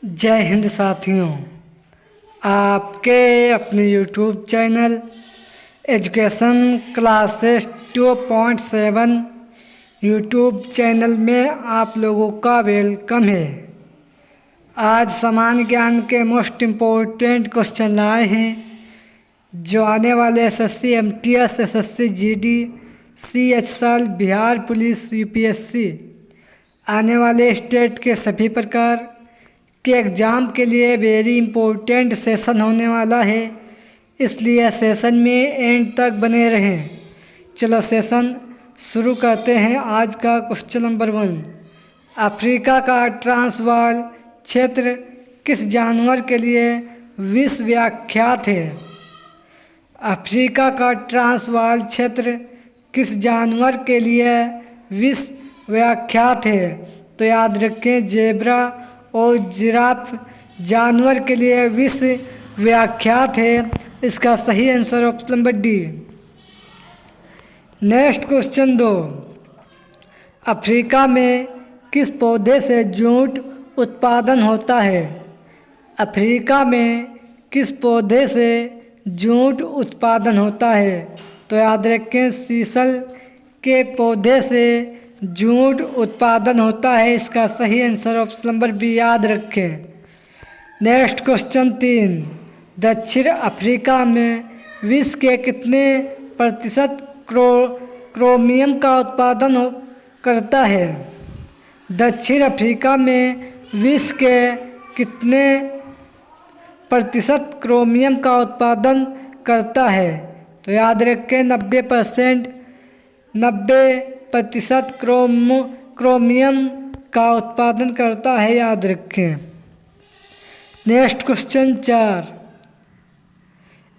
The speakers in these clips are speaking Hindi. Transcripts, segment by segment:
जय हिंद साथियों, आपके अपने YouTube channel education classes 2.7 YouTube channel में आप लोगों का वेलकम है। आज सामान्य ज्ञान के मोस्ट इम्पोर्टेंट क्वेश्चन लाए हैं जो आने वाले SSC MTS, SSC GD, CHSL, Bihar police, UPSC आने वाले स्टेट के सभी प्रकार के एग्ज़ाम के लिए वेरी इम्पोर्टेंट सेशन होने वाला है, इसलिए सेशन में एंड तक बने रहें। चलो सेशन शुरू करते हैं। आज का क्वेश्चन नंबर 1, अफ्रीका का ट्रांसवाल क्षेत्र किस जानवर के लिए विश्व विख्यात है? अफ्रीका का ट्रांसवाल क्षेत्र किस जानवर के लिए विश्व विख्यात है? तो याद रखें, जेब्रा और जिराफ जानवर के लिए विश्व विख्यात है। इसका सही answer option number D. Next question 2, Africa में किस पौधे से जूट उत्पादन होता है? अफ्रीका में किस पौधे से जूट उत्पादन होता है? तो याद रखें, सीसल के पौधे से जूट उत्पादन होता है। इसका सही आंसर ऑप्शन नंबर बी याद रखें। नेक्स्ट क्वेश्चन 3, दक्षिण अफ्रीका में विश्व के कितने प्रतिशत क्रोमियम का उत्पादन करता है? दक्षिण अफ्रीका में विश्व के कितने प्रतिशत क्रोमियम का उत्पादन करता है? तो याद रखें, 90%। 90% क्रोमियम का उत्पादन करता है, याद रखें। नेक्स्ट क्वेश्चन 4,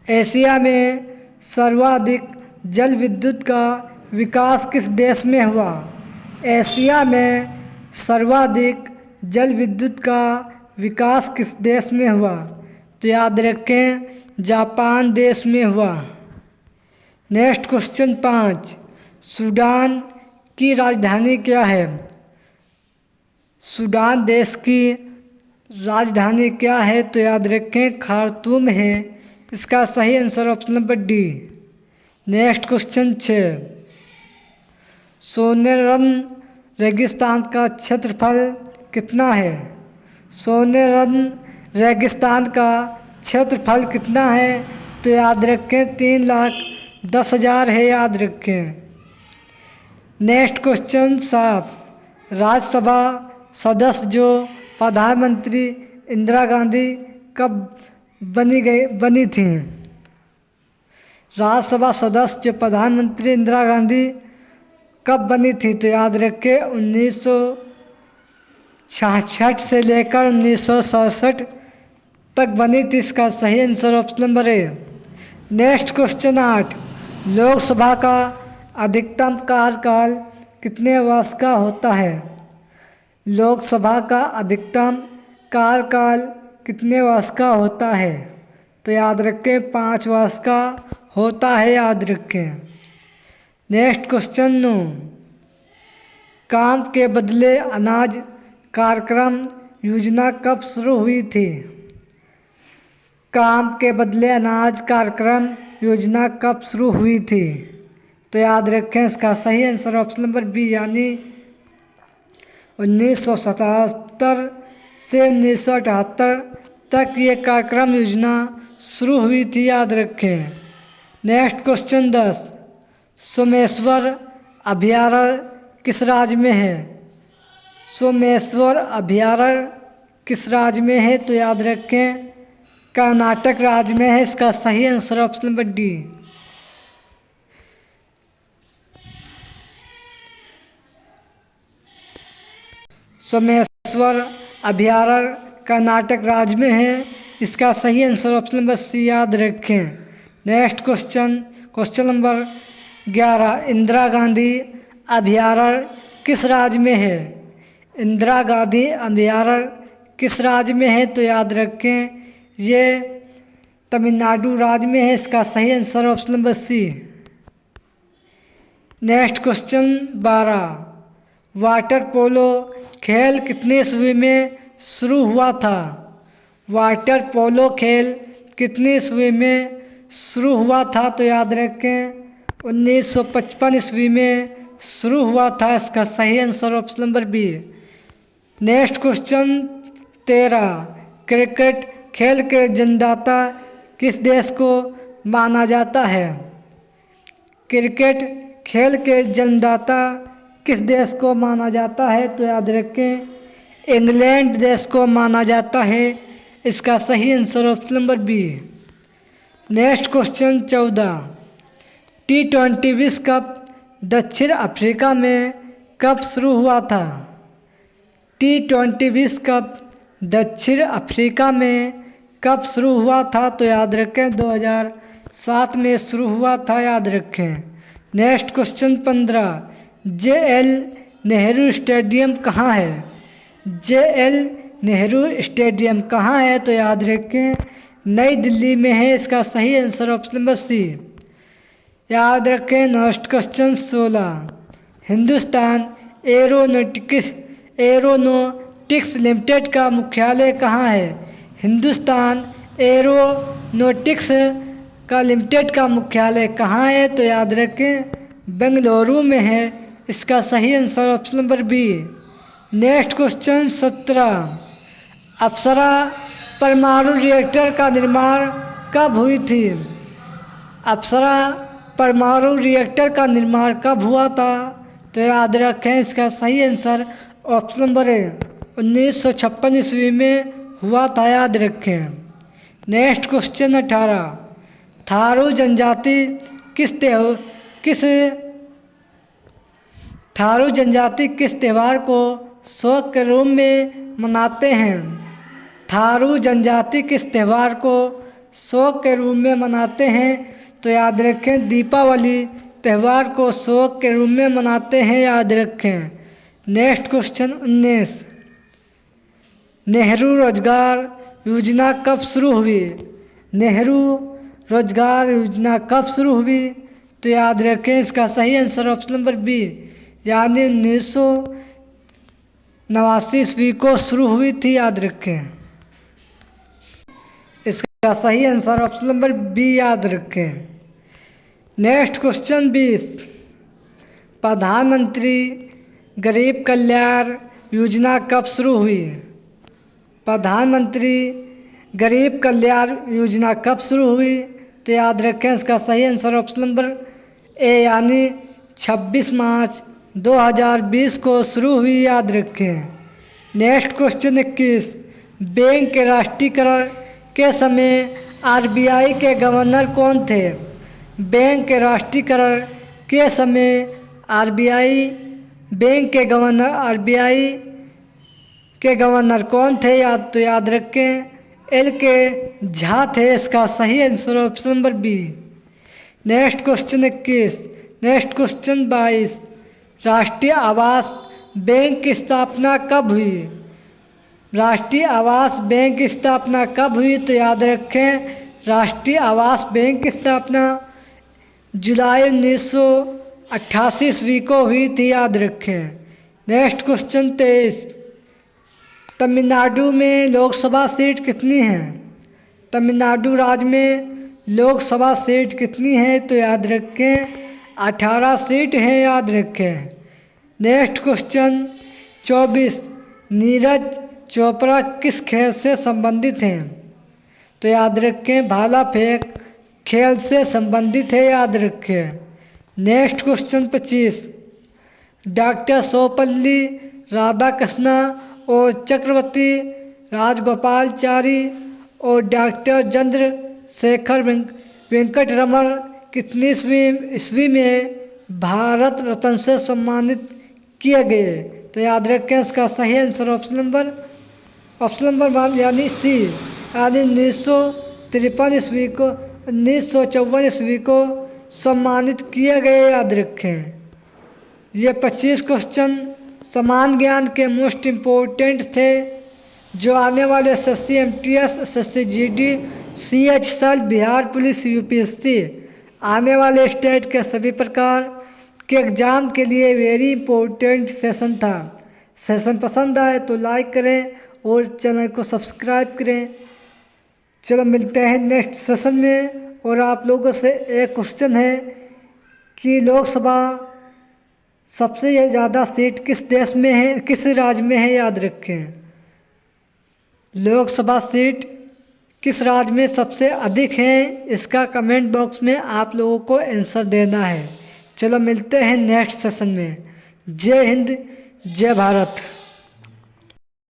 एशिया में सर्वाधिक जल विद्युत का विकास किस देश में हुआ? एशिया में सर्वाधिक जल विद्युत का विकास किस देश में हुआ? तो याद रखें, जापान देश में हुआ। नेक्स्ट क्वेश्चन 5, सूडान की राजधानी क्या है? सूडान देश की राजधानी क्या है? तो याद रखें, खार्तूम है। इसका सही answer option number D. Next question 6, सोनेरन रेगिस्तान का क्षेत्रफल कितना है? सोनेरन रेगिस्तान का क्षेत्रफल कितना है? तो याद रखें, 3,10,000 है, याद रखें। नेक्स्ट क्वेश्चन 7, राज्यसभा सदस्य जो प्रधानमंत्री इंदिरा गांधी कब बनी थी? राज्यसभा सदस्य जो प्रधानमंत्री इंदिरा गांधी कब बनी थी? तो याद रखें, 1966 से लेकर 1967 तक बनी थी। इसका सही answer option number A. Next question 8, Lok Sabha का अधिकतम कार्यकाल कितने वर्ष का होता है? लोकसभा का अधिकतम कार्यकाल कितने वर्ष का होता है? तो याद रखें, 5 वर्ष का होता है, याद रखें। नेक्स्ट क्वेश्चन 9, काम के बदले अनाज कार्यक्रम योजना कब शुरू हुई थी? काम के बदले अनाज कार्यक्रम योजना कब शुरू हुई थी? तो याद रखें, इसका सही आंसर ऑप्शन नंबर बी, यानी 1977 से 1978 तक ये कार्यक्रम योजना शुरू हुई थी, याद रखें। नेक्स्ट क्वेश्चन 10, सोमेश्वर अभयारण्य किस राज्य में है? सोमेश्वर अभयारण्य किस राज्य में है? तो याद रखें, कर्नाटक राज्य में है। इसका सही answer option number D. Someshwar अभयारण्य कर्नाटक राज्य में है। इसका सही आंसर ऑप्शन नंबर सी, याद रखें। Next question number 11, Indira Gandhi अभयारण्य किस राज्य में है? इंदिरा गांधी अभयारण्य किस राज्य में है? तो याद रखें, ये तमिलनाडु राज्य में है। इसका सही answer option number C. Next question 12, water polo खेल कितने ईस्वी में शुरू हुआ था? वाटर पोलो खेल कितनी ईस्वी में शुरू हुआ था? तो याद रखें 1955 ईस्वी में शुरू हुआ था। इसका सही answer option number B. Next question 13, cricket खेल के जन्मदाता किस देश को माना जाता है? क्रिकेट खेल के जन्मदाता किस देश को माना जाता है? तो याद रखें इंग्लैंड देश को माना जाता है। इसका सही answer option number B. Next question 14, T20 विश्व कप दक्षिण अफ्रीका में कब शुरू हुआ था? T20 विश्व कप दक्षिण अफ्रीका में कब शुरू हुआ था? तो याद रखें 2007 में शुरू हुआ था, याद रखें। Next question 15, JL Nehru stadium कहाँ है? JL नेहरू स्टेडियम कहाँ है? तो याद रखें नई दिल्ली में है। इसका सही आंसर ऑप्शन नंबर सी। याद रखें next question 16, Hindustan Aeronautics Limited का मुख्यालय कहाँ है? हिंदुस्तान एरोनॉटिक्स का लिमिटेड का मुख्यालय कहाँ है? तो याद रखें बेंगलुरु में है। इसका सही answer option number B. Next question 17, Apsara परमाणु रिएक्टर का निर्माण कब हुई थी? अप्सरा परमाणु रिएक्टर का निर्माण कब हुआ था? तो याद रखें इसका सही आंसर ऑप्शन नंबर ए 1956 ईस्वी में हुआ था, याद रखें। नेक्स्ट क्वेश्चन 18, थारू जनजाति किस त्योहार को शोक के रूप में मनाते हैं? थारू जनजाति किस त्योहार को शोक के रूप में मनाते हैं? तो याद रखें दीपावली त्यौहार को शोक के रूप में मनाते हैं, याद रखें। नेक्स्ट क्वेश्चन 19, नेहरू रोजगार योजना कब शुरू हुई? नेहरू रोजगार योजना कब शुरू हुई? तो याद रखें इसका सही आंसर ऑप्शन नंबर बी, यानी 1989 ईस्वी को शुरू हुई थी, याद रखें। इसका सही आंसर ऑप्शन नंबर बी, याद रखें। नेक्स्ट क्वेश्चन 20, प्रधानमंत्री गरीब कल्याण योजना कब शुरू हुई? प्रधानमंत्री गरीब कल्याण योजना कब शुरू हुई? तो याद रखें इसका सही आंसर ऑप्शन नंबर ए, यानी 26 मार्च 2020 को शुरू हुई, याद रखें। नेक्स्ट क्वेश्चन 21, बैंक के राष्ट्रीयकरण के समय RBI के गवर्नर कौन थे? बैंक के राष्ट्रीयकरण के समय बैंक के गवर्नर कौन थे? तो याद रखें LK झा थे। इसका सही answer option number B. Next question 21, next question 22, राष्ट्रीय आवास बैंक की स्थापना कब हुई? राष्ट्रीय आवास बैंक की स्थापना कब हुई? तो याद रखें राष्ट्रीय आवास बैंक की स्थापना जुलाई 1988 ईस्वी को हुई थी, याद रखें। नेक्स्ट क्वेश्चन 23, तमिलनाडु में लोकसभा सीट कितनी है? तमिलनाडु राज्य में लोकसभा सीट कितनी है? तो याद रखें 18 सीट है, याद रखें। नेक्स्ट क्वेश्चन 24, नीरज चोपड़ा किस खेल से संबंधित हैं? तो याद रखें भाला फेंक खेल से संबंधित है, याद रखें। Next question 25, doctor Sarvepalli Radhakrishna और चक्रवर्ती राजगोपालाचारी और डॉक्टर चंद्रशेखर वेंकटरमण कितनी ईस्वी में भारत रत्न से सम्मानित किए गए? तो याद रखें इसका सही आंसर ऑप्शन नंबर 1 यानी सी, यानी 1953 ईस्वी को 1954 ईस्वी को सम्मानित किए गए, याद रखें। ये 25 क्वेश्चन समान ज्ञान के मोस्ट इम्पोर्टेंट थे, जो आने वाले SSC MTS SSC GD CH Bihar police UPSC आने वाले स्टेट के सभी प्रकार के एग्ज़ाम के लिए वेरी इंपॉर्टेंट सेशन था। सेशन पसंद आए तो लाइक करें और चैनल को सब्सक्राइब करें। चलो मिलते हैं नेक्स्ट सेशन में। और आप लोगों से एक क्वेश्चन है कि लोकसभा सबसे ज़्यादा सीट किस देश में है, किस राज्य में है, याद रखें। लोकसभा सीट किस राज्य में सबसे अधिक है, इसका कमेंट बॉक्स में आप लोगों को आंसर देना है। चलो मिलते हैं नेक्स्ट सेशन में। जय हिंद, जय भारत।